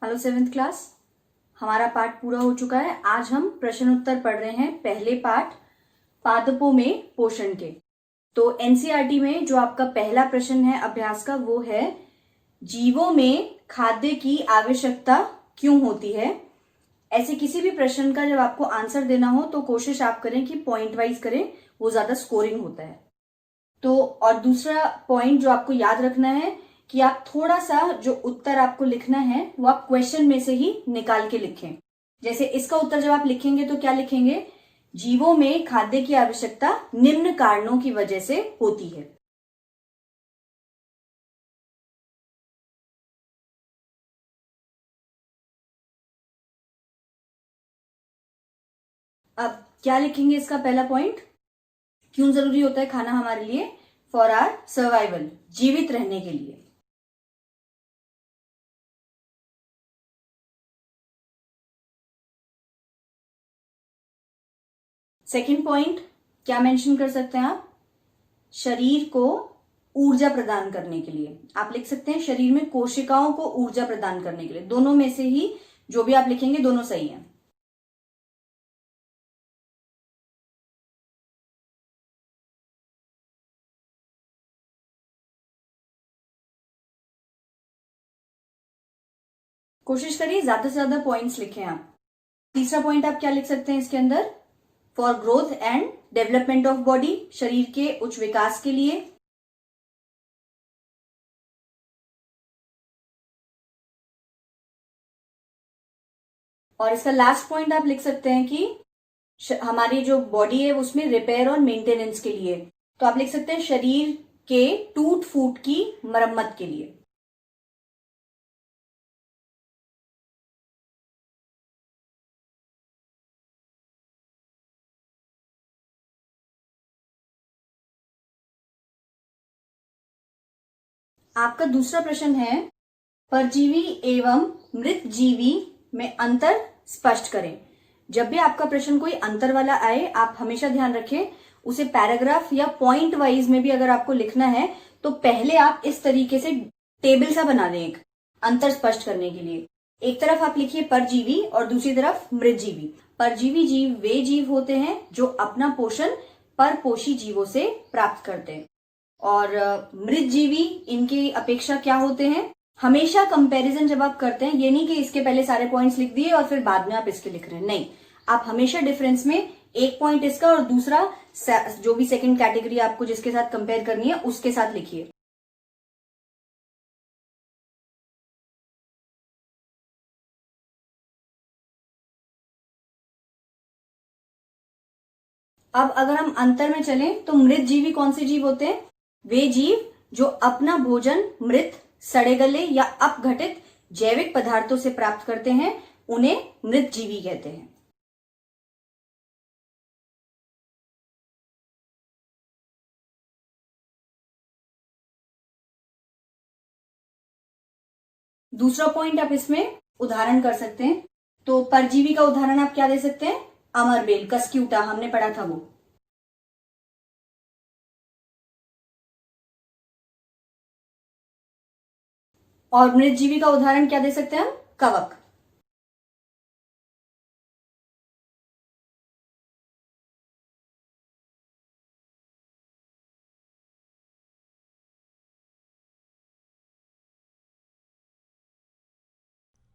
Hello seventh class. हमारा पाठ पूरा हो चुका है। आज हम प्रश्न उत्तर पढ़ रहे हैं पहले पाठ पादपों में पोषण के। तो एनसीईआरटी में जो आपका पहला प्रश्न है अभ्यास का वो है जीवों में खाद्य की आवश्यकता क्यों होती है। ऐसे किसी भी प्रश्न का जब आपको आंसर देना हो तो कोशिश आप करें कि पॉइंट वाइज करें, वो ज्यादा स्कोरिंग होता है। तो और दूसरा पॉइंट जो आपको याद रखना है कि आप थोड़ा सा जो उत्तर आपको लिखना है वो आप क्वेश्चन में से ही निकाल के लिखें। जैसे इसका उत्तर जब आप लिखेंगे तो क्या लिखेंगे, जीवों में खाद्य की आवश्यकता निम्न कारणों की वजह से होती है। अब क्या लिखेंगे, इसका पहला पॉइंट, क्यों जरूरी होता है खाना हमारे लिए, फॉर आर सर्वाइवल, जीवित रहने के लिए। सेकंड पॉइंट क्या मेंशन कर सकते हैं आप, शरीर को ऊर्जा प्रदान करने के लिए। आप लिख सकते हैं शरीर में कोशिकाओं को ऊर्जा प्रदान करने के लिए। दोनों में से ही जो भी आप लिखेंगे दोनों सही है। कोशिश करिए ज्यादा से ज्यादा पॉइंट्स लिखें आप। तीसरा पॉइंट आप क्या लिख सकते हैं इसके अंदर, for growth and development of body, शरीर के उच्च विकास के लिए। और इसका लास्ट पॉइंट आप लिख सकते हैं कि हमारी जो बॉडी है उसमें रिपेयर और मेंटेनेंस के लिए। तो आप लिख सकते हैं शरीर के टूट फूट की मरम्मत के लिए। आपका दूसरा प्रश्न है परजीवी एवं मृत जीवी में अंतर स्पष्ट करें। जब भी आपका प्रश्न कोई अंतर वाला आए आप हमेशा ध्यान रखें उसे पैराग्राफ या पॉइंट वाइज में भी अगर आपको लिखना है तो पहले आप इस तरीके से टेबल सा बना दें एक अंतर स्पष्ट करने के लिए। एक तरफ आप लिखिए परजीवी और दूसरी तरफ मृत जीवी। परजीवी जीव वे जीव होते हैं जो अपना पोषण परपोषी जीवों से प्राप्त करते हैं, और मृत जीवी इनकी अपेक्षा क्या होते हैं। हमेशा कंपैरिजन जब आप करते हैं, ये नहीं कि इसके पहले सारे पॉइंट्स लिख दिए और फिर बाद में आप इसके लिख रहे हैं, नहीं, आप हमेशा डिफरेंस में एक पॉइंट इसका और दूसरा जो भी सेकंड कैटेगरी आपको जिसके साथ कंपेयर करनी है उसके साथ लिखिए। अब अगर हम अंतर में चलें तो मृत जीवी कौन से जीव होते हैं, वे जीव जो अपना भोजन मृत, सड़े गले या अपघटित जैविक पदार्थों से प्राप्त करते हैं, उन्हें मृत जीवी कहते हैं। दूसरा पॉइंट आप इसमें उदाहरण कर सकते हैं। तो परजीवी का उदाहरण आप क्या दे सकते हैं, अमरबेल, कस्क्यूटा, हमने पढ़ा था वो। और मृत जीवी का उदाहरण क्या दे सकते हैं हम, कवक।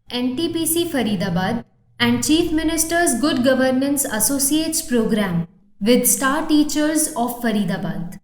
NTPC Faridabad and Chief Minister's Good Governance Associates Program with Star Teachers of Faridabad.